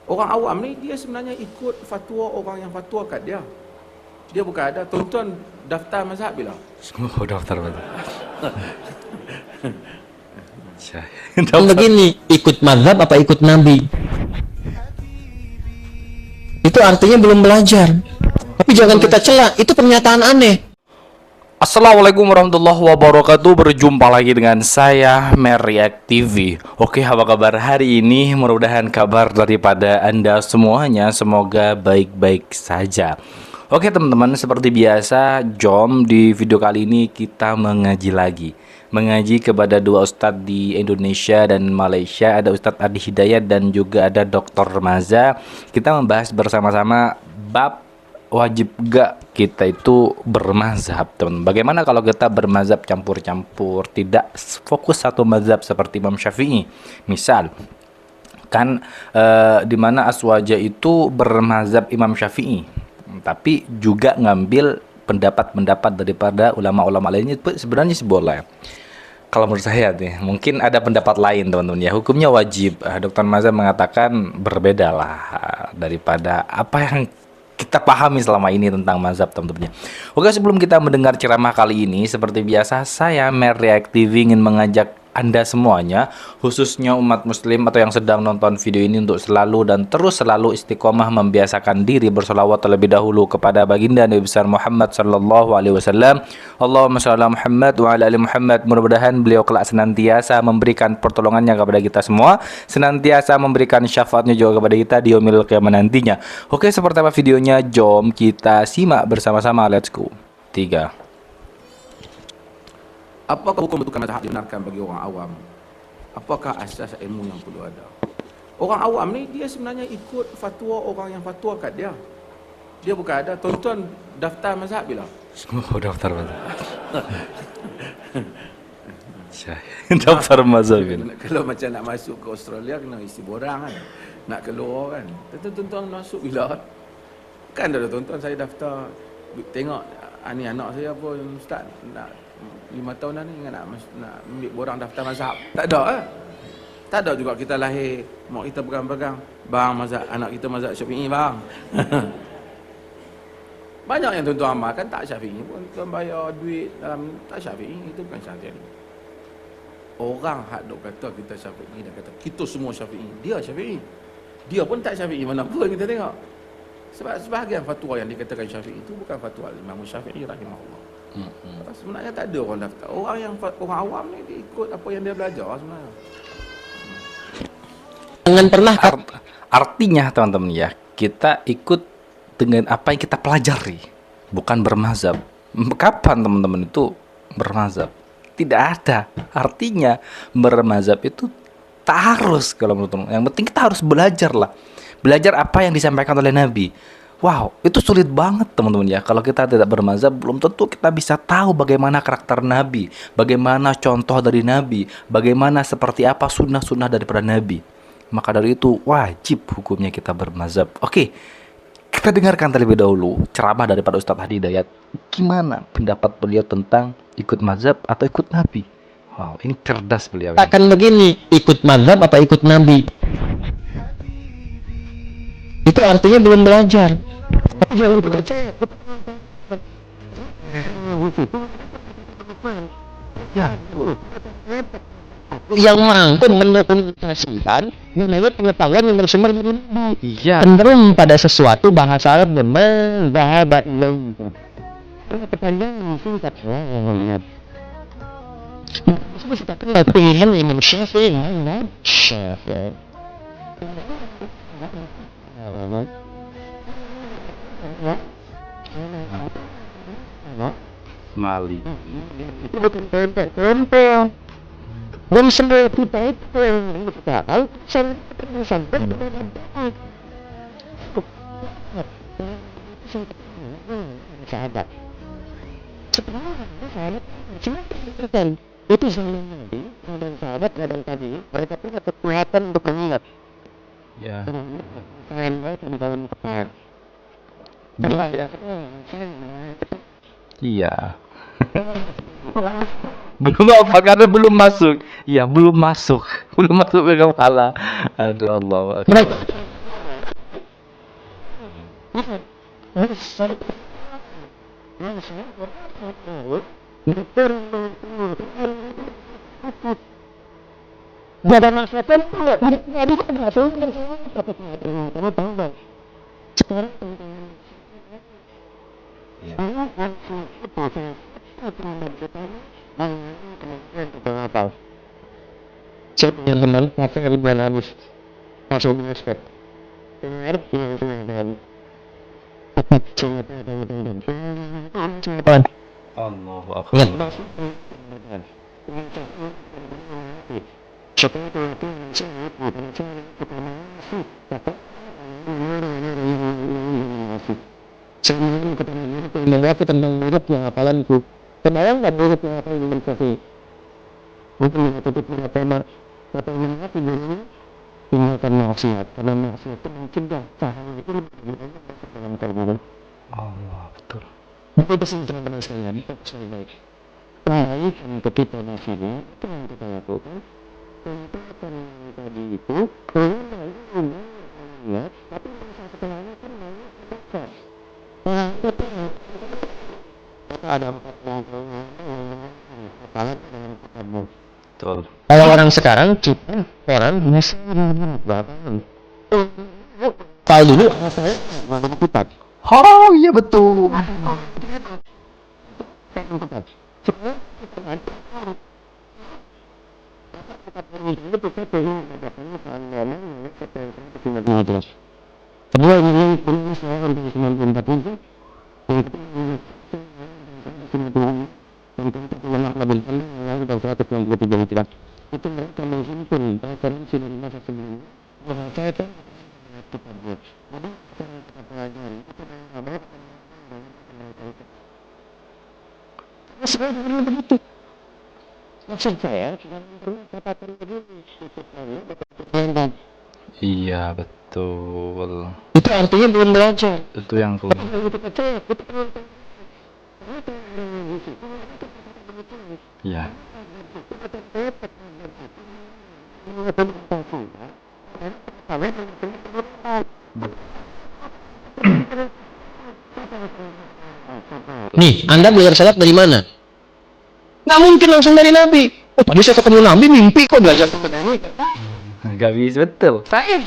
Orang awam ni dia sebenarnya ikut fatwa orang yang fatwa kat dia. Dia bukan ada tuan-tuan daftar mazhab bila? Oh, daftar betul. Begini, ikut mazhab apa ikut nabi? Itu artinya belum belajar. Tapi jangan kita cela, itu pernyataan aneh. Assalamualaikum warahmatullahi wabarakatuh. Berjumpa lagi dengan saya Meriak TV. Oke, apa kabar hari ini? Mudah-mudahan kabar daripada Anda semuanya semoga baik-baik saja. Oke teman-teman, seperti biasa jom di video kali ini kita mengaji lagi. Mengaji kepada dua ustadz di Indonesia dan Malaysia. Ada Ustadz Adi Hidayat dan juga ada Dr. Maza. Kita membahas bersama-sama bab wajib gak kita itu bermazhab, teman. Bagaimana kalau kita bermazhab campur-campur, tidak fokus satu mazhab seperti Imam Syafi'i misal kan, dimana Aswaja itu bermazhab Imam Syafi'i tapi juga ngambil pendapat-pendapat daripada ulama-ulama lainnya. Sebenarnya sih boleh. Kalau menurut saya nih, mungkin ada pendapat lain teman-teman ya. Hukumnya wajib. Dr. Maza mengatakan berbeda lah daripada apa yang kita pahami selama ini tentang mazhab teman-teman. Oke, sebelum kita mendengar ceramah kali ini, seperti biasa saya Meriak TV ingin mengajak Anda semuanya, khususnya umat muslim atau yang sedang nonton video ini, untuk selalu dan terus selalu istiqomah membiasakan diri bersolawat terlebih dahulu kepada baginda Nabi besar Muhammad sallallahu alaihi wasallam. Allahumma shalli ala Muhammad wa ala ali Muhammad. Mudah-mudahan beliau kelak senantiasa memberikan pertolongannya kepada kita semua, senantiasa memberikan syafaatnya juga kepada kita di yaumil qiyamah nantinya. Oke, seperti apa videonya? Jom kita simak bersama-sama. Let's go. 3. Apakah hukum bentukan mazhab dibenarkan bagi orang awam? Apakah asas ilmu yang perlu ada? Orang awam ni dia sebenarnya ikut fatwa orang yang fatwa kat dia. Dia bukan ada tuan-tuan daftar mazhab bila? Oh, daftar betul. Daftar mazhab ini. Kalau macam nak masuk ke Australia kena isi borang kan. Nak keluar kan. Tuan-tuan masuk bila? Kan ada tuan-tuan saya daftar, tengok ni anak saya pun ustaz nak 5 tahun dah ni nak ambil borang daftar mazhab. Tak ada Tak ada juga kita lahir mak kita pegang-pegang, bang mazhab anak kita mazhab Syafi'i bang. Banyak yang tuan-tuan amalkan tak Syafi'i pun, tuan bayar duit dalam tak Syafi'i, itu bukan Syafi'i. Orang hak dok kata kita Syafi'i dan kata kita semua Syafi'i, dia Syafi'i. Dia pun tak Syafi'i mana pun kita tengok. Sebab sebahagian fatwa yang dikatakan Syafi'i itu bukan fatwa Imam Syafi'i rahimahullah. Sebenarnya tak ada orang daftar. Orang awam ni dia ikut apa yang dia belajar sebenarnya. Jangan pernah Artinya teman-teman ya, kita ikut dengan apa yang kita pelajari, bukan bermazhab. Kapan teman-teman itu bermazhab? Tidak ada. Artinya bermazhab itu tak harus kalau menurut teman. Yang penting kita harus belajar lah. Belajar apa yang disampaikan oleh Nabi. Wow, itu sulit banget teman-teman ya. Kalau kita tidak bermazhab, belum tentu kita bisa tahu bagaimana karakter Nabi, bagaimana contoh dari Nabi, bagaimana seperti apa sunnah-sunnah daripada Nabi. Maka dari itu wajib hukumnya kita bermazhab. Oke, kita dengarkan terlebih dahulu ceramah daripada Ustadz Adi Hidayat. Gimana pendapat beliau tentang ikut mazhab atau ikut Nabi? Wow, ini cerdas beliau. katakan begini, ikut mazhab apa ikut nabi? Itu artinya belum belajar. Tapi jangan percaya. Ya, yang mampu mendokumentasikan menurut pengetahuan yang bersumber dari nabi. Iya. Cenderung pada sesuatu bahasa Arab bermazhabat. Pertanyaan singkat banget. Pilihan Imam Syafi'i. Mali. Itu bukan tempel. Dan semua kita itu yang tahu sampai sahabat. Sebenarnya sahabat itu selalu dan sahabat kadang tadi mereka punya kekuatan untuk mengingat. Ya. Kalian tahun kemarin. Iya. Belum apa karena belum masuk. Iya, belum masuk ke kepala. Aduh Allah. Mereka Gak ada maksudnya pula. Tadi kan nggak tahu kan kamu tahu nggak? Sekarang saya punya teman pakai ribuan habis masuk respect. Allahu Akbar. Aku tentang murid yang hafalanku. Kebayang nggak murid yang hafal dengan kasih? Mungkin tutup dengan tema atau mengaku dirinya tinggalkan maksiat karena maksiat itu mencegah cahaya itu masuk dalam kalbu. Allah, betul. Maka itu sih teman-teman sekalian, fokus lebih baik. Baik untuk kita nasihatnya itu yang kita lakukan. Tentu akan tadi itu lihat, tapi masa setelahnya kan banyak berkat. Nah, itu maka ada 4 kalimat dengan katamu. Betul. Kalau orang sekarang kita orang masih bahkan kalau dulu saya makan kupat. Oh iya betul. Kedua ini saya untuk 94 itu itu mereka menghimpun referensi dari masa sebelumnya bahwa saya itu kita buat jadi kita pelajari itu sebenarnya begitu maksud saya katakan begini Iya betul. itu artinya belum belajar Itu yang aku. Iya. Nih, Anda belajar salat dari mana? Nggak mungkin langsung dari Nabi. Oh, tadi saya ketemu Nabi mimpi kok belajar sampai dari Gak bisa betul. saya.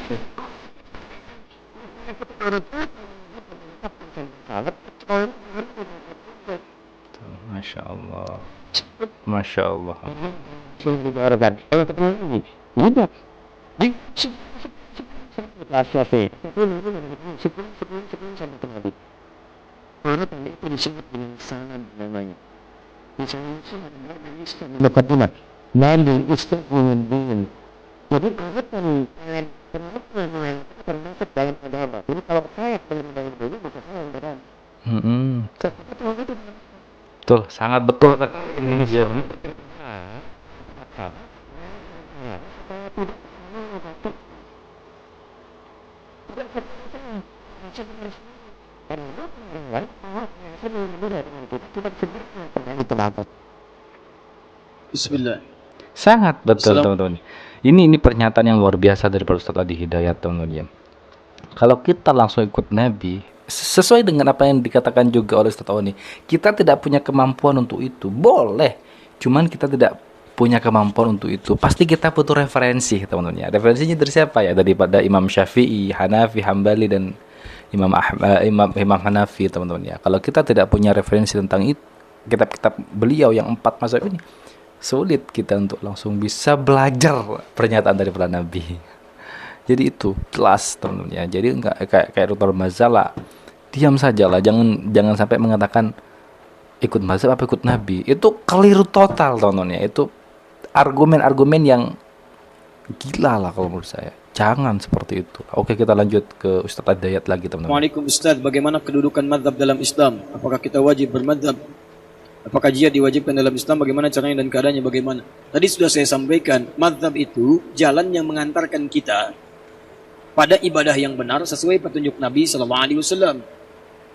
Masya Allah. Masya Allah. Dibarukan. Kalau ketemu Nabi, udah. Di Nabi. Karena tadi itu disebut dengan sanad namanya. Misalnya itu adalah dari Islam. Mukadimah. Nabi Islam dengan jadi kegiatan termasuk dalam agama. Jadi kalau saya benar-benar dulu bukan saya yang benar. Betul, sangat betul. Ini dia. Bismillah. Sangat betul Salam. teman-teman. Ini pernyataan yang luar biasa dari Ustaz Adi Hidayat teman-teman. Kalau kita langsung ikut Nabi, sesuai dengan apa yang dikatakan juga oleh Ustaz Oni, kita tidak punya kemampuan untuk itu. Boleh, cuman kita tidak punya kemampuan untuk itu. Pasti kita butuh referensi teman-teman. Referensinya dari siapa ya? Daripada Imam Syafi'i, Hanafi, Hambali dan Imam Hanafi teman-teman ya. Kalau kita tidak punya referensi tentang itu, kitab-kitab beliau yang 4 mazhab ini, sulit kita untuk langsung bisa belajar pernyataan dari para nabi. Jadi itu jelas teman-teman ya. Jadi enggak kayak Dr. Mazala, diam sajalah, jangan sampai mengatakan ikut mazhab apa ikut nabi. Itu keliru total teman-teman ya. Itu argumen-argumen yang gila lah kalau menurut saya. Jangan seperti itu. Oke, kita lanjut ke Ustaz Hidayat lagi teman-teman. Assalamualaikum Ustaz, bagaimana kedudukan mazhab dalam Islam? Apakah kita wajib bermazhab? Apakah jihad diwajibkan dalam Islam? Bagaimana caranya dan keadaannya bagaimana? Tadi sudah saya sampaikan, mazhab itu jalan yang mengantarkan kita pada ibadah yang benar sesuai petunjuk Nabi SAW.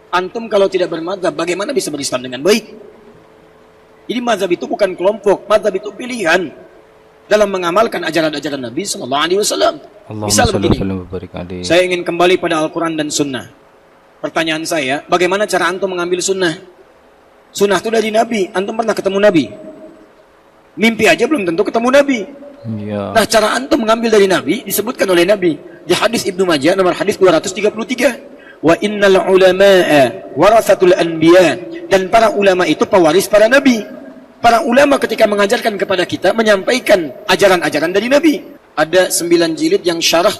Antum kalau tidak bermazhab, bagaimana bisa berislam dengan baik? Jadi mazhab itu bukan kelompok, mazhab itu pilihan dalam mengamalkan ajaran-ajaran Nabi SAW. Misal begini, saya ingin kembali pada Al-Quran dan Sunnah. pertanyaan saya, bagaimana cara antum mengambil sunnah? Sunnah itu dari Nabi. Antum pernah ketemu Nabi? Mimpi aja belum tentu ketemu Nabi. Iya. Nah, cara antum mengambil dari Nabi disebutkan oleh Nabi di hadis Ibnu Majah nomor hadis 233. Wa innal ulama'a warathatul anbiya, dan para ulama itu pewaris para nabi. Para ulama ketika mengajarkan kepada kita menyampaikan ajaran-ajaran dari Nabi. Ada 9 jilid yang syarah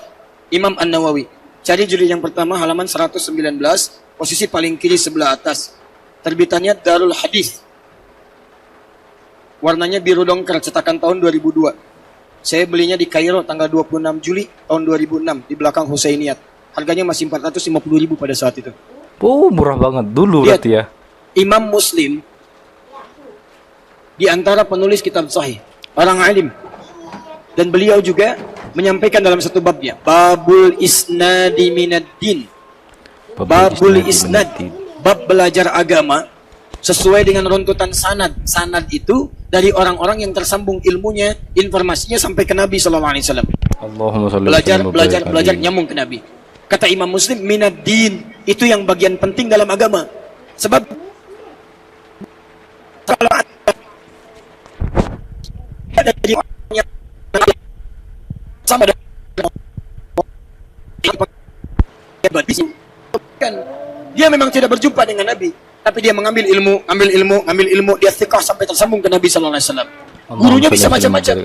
Imam An-Nawawi. Cari jilid yang pertama halaman 119, posisi paling kiri sebelah atas. Terbitannya Darul Hadis. Warnanya biru dongker, cetakan tahun 2002. Saya belinya di Kairo tanggal 26 Juli tahun 2006 di belakang Husainiyat. Harganya masih 450.000 pada saat itu. Oh, murah banget dulu Lihat, berarti ya. Imam Muslim di antara penulis kitab sahih, orang alim. Dan beliau juga menyampaikan dalam satu babnya, Babul Isnadi Minaddin. Babul Isnad, bab belajar agama sesuai dengan runtutan sanad. Sanad itu dari orang-orang yang tersambung ilmunya, informasinya sampai ke Nabi sallallahu alaihi wasallam. Allahumma shalli Belajar nyambung ke Nabi. Kata Imam Muslim, minaddin, itu yang bagian penting dalam agama. Sebab kalau ada dari orang yang sama dengan kan, dia memang tidak berjumpa dengan Nabi, tapi dia mengambil ilmu, dia thiqah sampai tersambung ke Nabi sallallahu alaihi wasallam. Gurunya bisa macam-macam.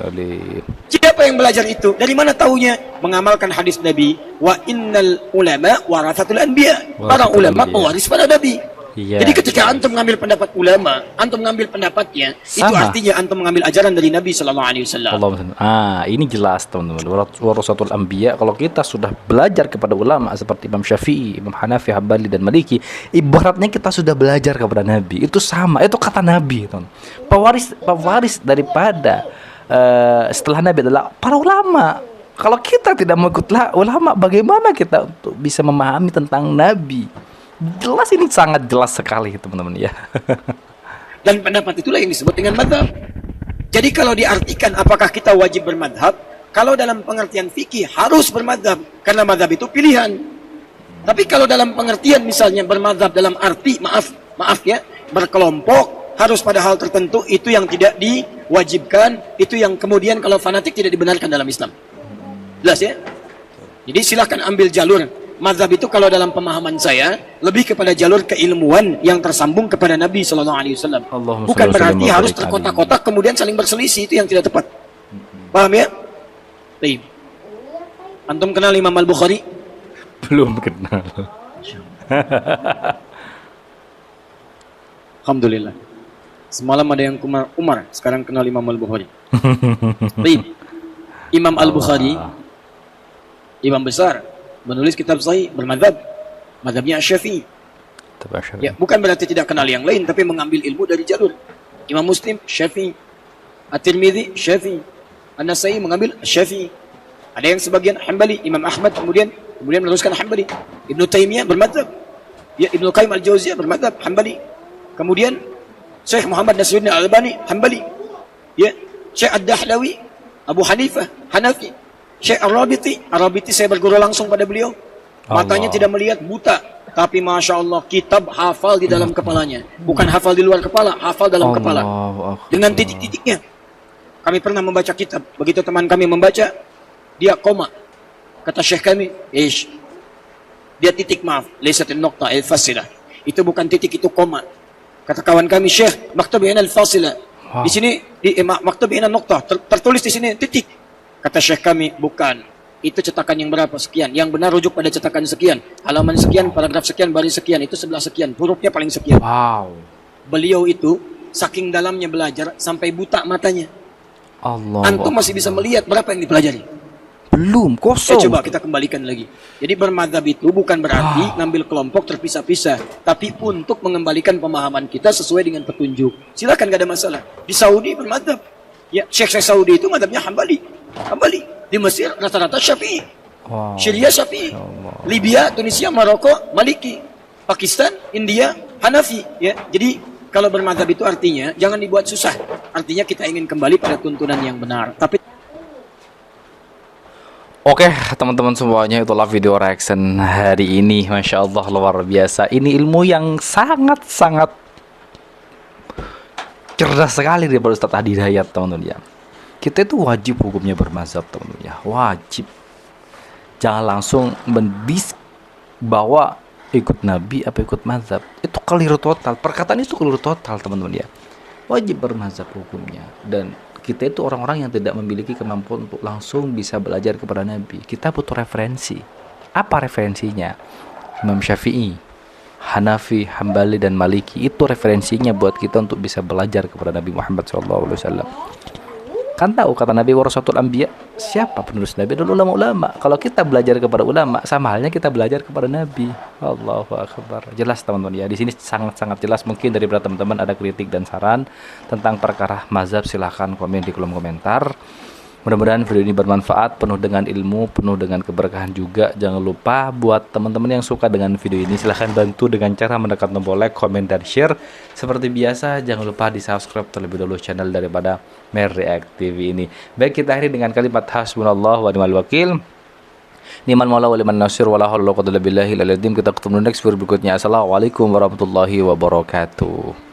Siapa yang belajar itu? Dari mana taunya? Mengamalkan hadis Nabi, wa innal ulama warathatul anbiya. Para ulama pewaris para nabi. Iya. Jadi ketika antum mengambil pendapat ulama, antum mengambil pendapatnya, itu Sama. artinya antum mengambil ajaran dari Nabi sallallahu alaihi wasallam. Ini jelas teman-teman. Warasatul anbiya, kalau kita sudah belajar kepada ulama seperti Imam Syafi'i, Imam Hanafi, Hambali dan Maliki, ibaratnya kita sudah belajar kepada Nabi. Itu sama, itu kata Nabi, teman. Pewaris daripada setelah Nabi adalah para ulama. Kalau kita tidak mengikutlah ulama, bagaimana kita untuk bisa memahami tentang Nabi? Jelas, ini sangat jelas sekali teman-teman ya. Dan pendapat itulah yang disebut dengan madhab. Jadi kalau diartikan apakah kita wajib bermadhab, kalau dalam pengertian fikih harus bermadhab, karena madhab itu pilihan. Tapi kalau dalam pengertian misalnya bermadhab dalam arti, maaf ya, berkelompok, harus pada hal tertentu, itu yang tidak diwajibkan, itu yang kemudian kalau fanatik tidak dibenarkan dalam Islam. Jelas ya? Jadi silahkan ambil jalur. Mazhab itu kalau dalam pemahaman saya lebih kepada jalur keilmuan yang tersambung kepada Nabi sallallahu alaihi wasallam. Bukan berarti harus terkotak-kotak kemudian saling berselisih, itu yang tidak tepat. Paham ya? Baik. Antum kenal Imam Al-Bukhari? Belum kenal. Alhamdulillah. Semalam ada yang Umar, sekarang kenal Imam Al-Bukhari. Baik. Imam Al-Bukhari, imam besar, menulis kitab sahih, bermadhab, madhabnya Syafi'i. Ya, bukan berarti tidak kenal yang lain, tapi mengambil ilmu dari jalur. Imam Muslim, Syafi'i. At-Tirmidzi, Syafi'i. An-Nasai mengambil Syafi'i. Ada yang sebagian Hambali, Imam Ahmad kemudian meneruskan Hambali. Ibnu Taimiyah bermadhab. Ya, Ibnu Qayyim Al-Jauziyah bermadhab Hambali. Kemudian Syekh Muhammad Nasiruddin Al-Albani, Hambali. Ya, Syekh Ad-Dahlawi, Abu Hanifah, Hanafi. Syekh Ar-Rabiti saya berguru langsung pada beliau. Matanya tidak melihat, buta. Tapi Masya Allah, kitab hafal di dalam kepalanya. Bukan hafal di luar kepala, hafal dalam kepala. Dengan titik-titiknya. Kami pernah membaca kitab. Begitu teman kami membaca, dia koma. Kata Syekh kami, dia titik, maaf. Laisatin nokta al-fasilah. Itu bukan titik, itu koma. Kata kawan kami, Syekh, maktub hina al-fasilah. Di sini, maktub hina nokta. Tertulis di sini, titik. Kata Syekh kami, bukan. Itu cetakan yang berapa? Sekian. Yang benar rujuk pada cetakan sekian. Halaman sekian, paragraf sekian, baris sekian. Itu sebelah sekian. Hurufnya paling sekian. Wow. Beliau itu, saking dalamnya belajar, sampai buta matanya. Allah. Antum masih bisa melihat berapa yang dipelajari? Belum, kosong. Coba kita kembalikan lagi. Jadi bermadhab itu bukan berarti ngambil kelompok terpisah-pisah. Tapi untuk mengembalikan pemahaman kita sesuai dengan petunjuk. Silakan, gak ada masalah. Di Saudi bermadhab. Ya, Syekh Saudi itu madhabnya Hambali. Di Mesir rata-rata Syafi'i. Wow. Syria Syafi'i. Libya, Tunisia, Maroko Maliki. Pakistan, India Hanafi. Ya, jadi kalau bermadhab itu artinya jangan dibuat susah. Artinya kita ingin kembali pada tuntunan yang benar. Tapi Oke, teman-teman semuanya, itulah video reaction hari ini. Masya Allah, luar biasa. Ini ilmu yang sangat-sangat cerdas sekali daripada Ustadz Hadi Hidayat, teman-teman ya. Kita itu wajib hukumnya bermazhab, teman-teman ya. Wajib. Jangan langsung mendis bahwa ikut Nabi apa ikut mazhab. Itu keliru total. Perkataan itu keliru total, teman-teman ya. Wajib bermazhab hukumnya. Dan kita itu orang-orang yang tidak memiliki kemampuan untuk langsung bisa belajar kepada Nabi. Kita butuh referensi. Apa referensinya? Imam Syafi'i, Hanafi, Hambali, dan Maliki. Itu referensinya buat kita untuk bisa belajar kepada Nabi Muhammad SAW. Kan tahu kata Nabi warasatul anbiya, siapa penerus Nabi? Adalah ulama-ulama. Kalau kita belajar kepada ulama, sama halnya kita belajar kepada Nabi. Allahu akbar. Jelas teman-teman ya. Di sini sangat-sangat jelas. Mungkin dari beberapa teman-teman ada kritik dan saran tentang perkara mazhab, silahkan komen di kolom komentar. Mudah-mudahan video ini bermanfaat, penuh dengan ilmu, penuh dengan keberkahan juga. Jangan lupa buat teman-teman yang suka dengan video ini, silahkan bantu dengan cara menekan tombol like, komen, dan share. Seperti biasa, jangan lupa di subscribe terlebih dahulu channel daripada React TV ini. Baik, kita akhiri dengan kalimat hasbunallah wa ni'mal wakil. Ni'mal maula wa liman nasir wa la haula wa la quwwata illa billahil aliyyil azim. Kita ketemu next video berikutnya. Assalamualaikum warahmatullahi wabarakatuh.